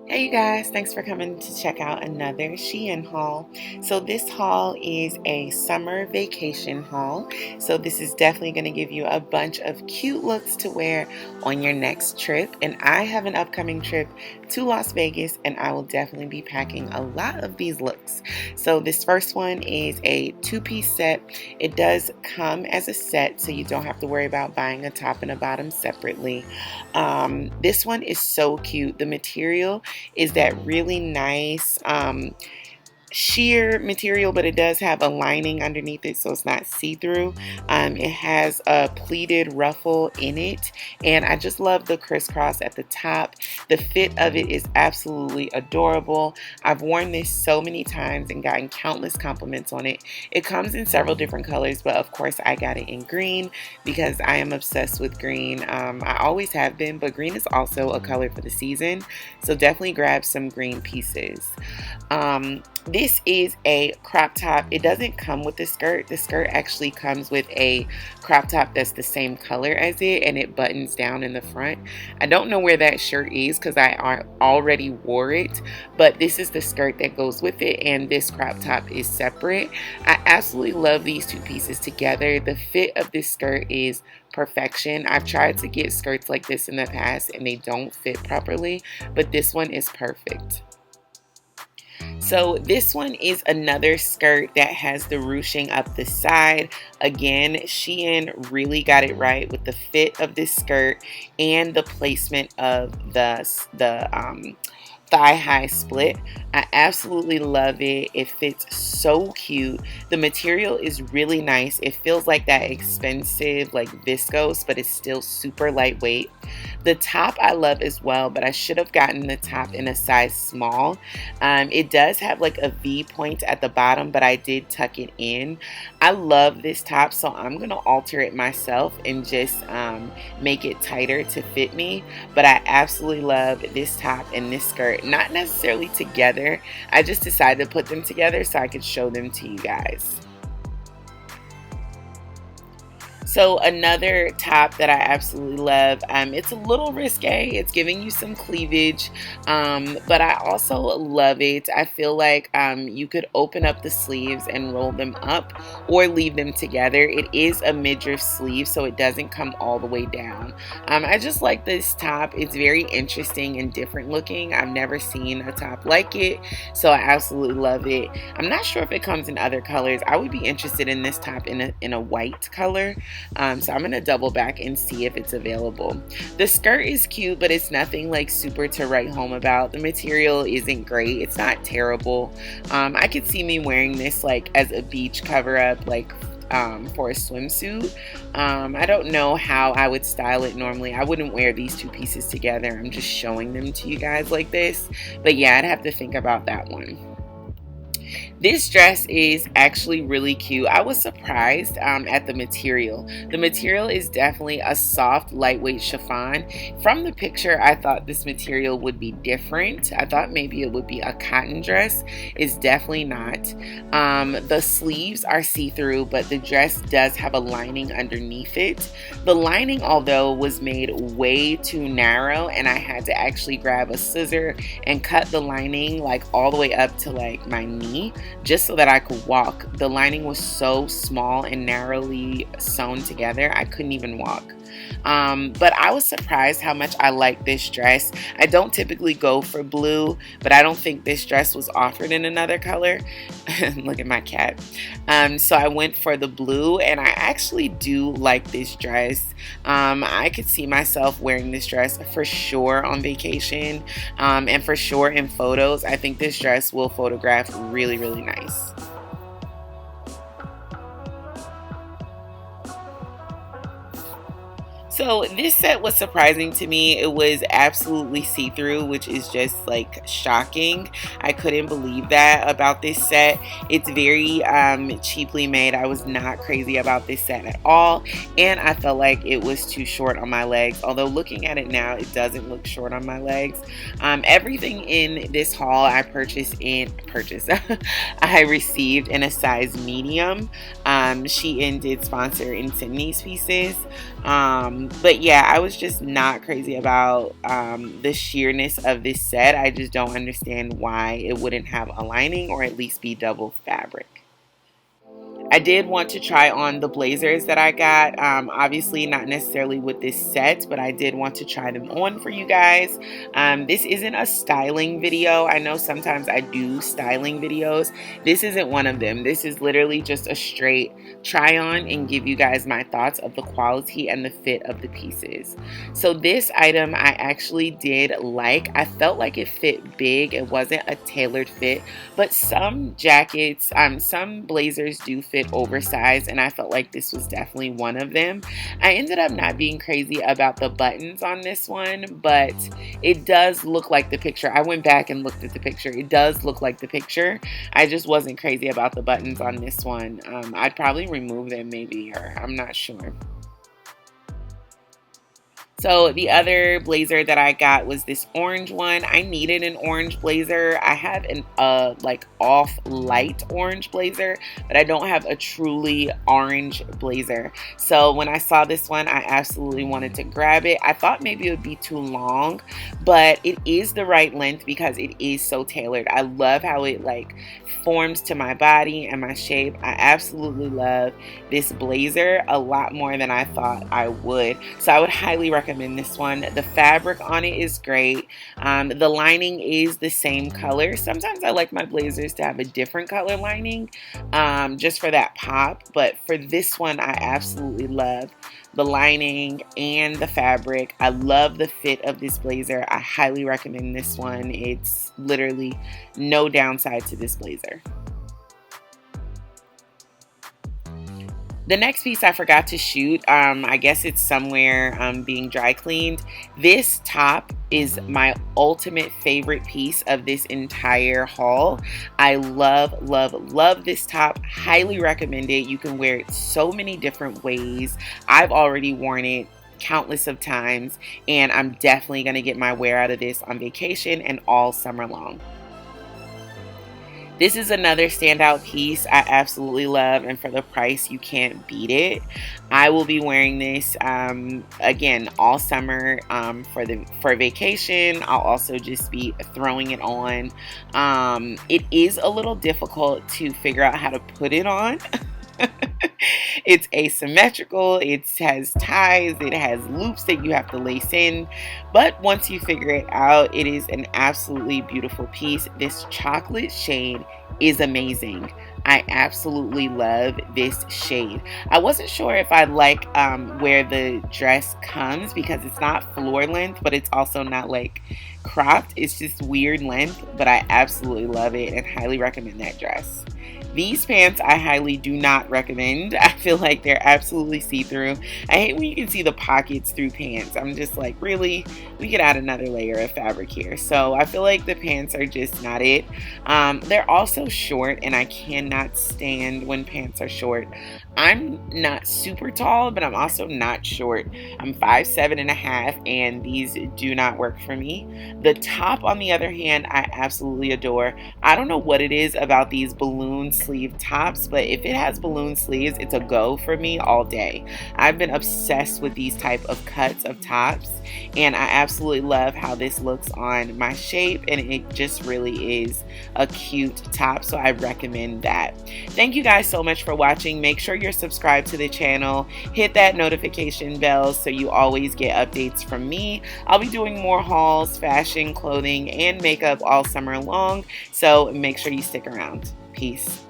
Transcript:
Hey you guys, thanks for coming to check out another SHEIN haul. So this haul is a summer vacation haul. So this is definitely going to give you a bunch of cute looks to wear on your next trip. And I have an upcoming trip to Las Vegas and I will definitely be packing a lot of these looks. So this first one is a two-piece set. It does come as a set so you don't have to worry about buying a top and a bottom separately. This one is so cute. The material is that really nice sheer material, but it does have a lining underneath it so it's not see-through. It has a pleated ruffle in it, and I just love the crisscross at the top. The fit of it is absolutely adorable. I've worn this so many times and gotten countless compliments on it. It comes in several different colors, but of course I got it in green because I am obsessed with green. I always have been, but green is also a color for the season, so definitely grab some green pieces. This is a crop top. It doesn't come with the skirt. The skirt actually comes with a crop top that's the same color as it, and it buttons down in the front. I don't know where that shirt is because I already wore it, but this is the skirt that goes with it, and this crop top is separate. I absolutely love these two pieces together. The fit of this skirt is perfection. I've tried to get skirts like this in the past and they don't fit properly, but this one is perfect. So this one is another skirt that has the ruching up the side. Again, SHEIN really got it right with the fit of this skirt and the placement of the thigh-high split. I absolutely love it. It fits so cute. The material is really nice. It feels like that expensive like viscose, but it's still super lightweight. The top I love as well, but I should have gotten the top in a size small. It does have like a V point at the bottom, but I did tuck it in. I love this top, so I'm gonna alter it myself and just make it tighter to fit me. But I absolutely love this top and this skirt, not necessarily together. I just decided to put them together so I could show them to you guys. So another top that I absolutely love, it's a little risque, it's giving you some cleavage, but I also love it. I feel like you could open up the sleeves and roll them up or leave them together. It is a midriff sleeve, so it doesn't come all the way down. I just like this top. It's very interesting and different looking. I've never seen a top like it, so I absolutely love it. I'm not sure if it comes in other colors. I would be interested in this top in a white color. So I'm gonna double back and see if it's available. The skirt is cute, but it's nothing like super to write home about. The material isn't great. It's not terrible. I could see me wearing this like as a beach cover up, like for a swimsuit. I don't know how I would style it normally. I wouldn't wear these two pieces together. I'm just showing them to you guys like this. But yeah, I'd have to think about that one. This dress is actually really cute. I was surprised at the material. The material is definitely a soft, lightweight chiffon. From the picture, I thought this material would be different. I thought maybe it would be a cotton dress. It's definitely not. The sleeves are see-through, but the dress does have a lining underneath it. The lining, although, was made way too narrow, and I had to actually grab a scissor and cut the lining like all the way up to like my knee, just so that I could walk. The lining was so small and narrowly sewn together, I couldn't even walk. But I was surprised how much I like this dress. I don't typically go for blue, but I don't think this dress was offered in another color. Look at my cat. So I went for the blue, and I actually do like this dress. I could see myself wearing this dress for sure on vacation, and for sure in photos. I think this dress will photograph really, really nice. So this set was surprising to me. It was absolutely see-through, which is just like shocking. I couldn't believe that about this set. It's very cheaply made. I was not crazy about this set at all, and I felt like it was too short on my legs. Although looking at it now, it doesn't look short on my legs. Everything in this haul I I received in a size medium. SHEIN did sponsor and send these pieces. But yeah, I was just not crazy about the sheerness of this set. I just don't understand why it wouldn't have a lining or at least be double fabric. I did want to try on the blazers that I got. Obviously not necessarily with this set, but I did want to try them on for you guys. This isn't a styling video. I know sometimes I do styling videos. This isn't one of them. This is literally just a straight try on and give you guys my thoughts of the quality and the fit of the pieces. So this item I actually did like. I felt like it fit big. It wasn't a tailored fit, but some jackets, some blazers do fit oversized, and I felt like this was definitely one of them. I ended up not being crazy about the buttons on this one, but it does look like the picture. I went back and looked at the picture. It does look like the picture. I just wasn't crazy about the buttons on this one. I'd probably remove them maybe, or I'm not sure. So the other blazer that I got was this orange one. I needed an orange blazer. I have an like off light orange blazer, but I don't have a truly orange blazer. So when I saw this one, I absolutely wanted to grab it. I thought maybe it would be too long, but it is the right length because it is so tailored. I love how it like forms to my body and my shape. I absolutely love this blazer a lot more than I thought I would. So I would highly recommend this one. The fabric on it is great. The lining is the same color. Sometimes I like my blazers to have a different color lining just for that pop, but for this one I absolutely love the lining and the fabric. I love the fit of this blazer. I highly recommend this one. It's literally no downside to this blazer. The next piece I forgot to shoot, I guess it's somewhere being dry cleaned. This top is my ultimate favorite piece of this entire haul. I love, love, love this top. Highly recommend it. You can wear it so many different ways. I've already worn it countless of times, and I'm definitely going to get my wear out of this on vacation and all summer long. This is another standout piece I absolutely love, and for the price, you can't beat it. I will be wearing this again all summer for vacation. I'll also just be throwing it on. It is a little difficult to figure out how to put it on. It's asymmetrical, it has ties, it has loops that you have to lace in, but once you figure it out, it is an absolutely beautiful piece. This chocolate shade is amazing. I absolutely love this shade. I wasn't sure if I like where the dress comes because it's not floor length, but it's also not like cropped. It's just weird length, but I absolutely love it and highly recommend that dress. These pants I highly do not recommend. I feel like they're absolutely see-through. I hate when you can see the pockets through pants. I'm just like, really? We could add another layer of fabric here. So I feel like the pants are just not it. They're also short, and I cannot stand when pants are short. I'm not super tall, but I'm also not short. I'm 5'7.5", and these do not work for me. The top, on the other hand, I absolutely adore. I don't know what it is about these balloon sleeve tops, but if it has balloon sleeves, it's a go for me all day. I've been obsessed with these type of cuts of tops, and I absolutely love how this looks on my shape, and it just really is a cute top, so I recommend that. Thank you guys so much for watching. Make sure you're subscribed to the channel, hit that notification bell so you always get updates from me. I'll be doing more hauls, fashion, clothing, and makeup all summer long, so make sure you stick around. Peace.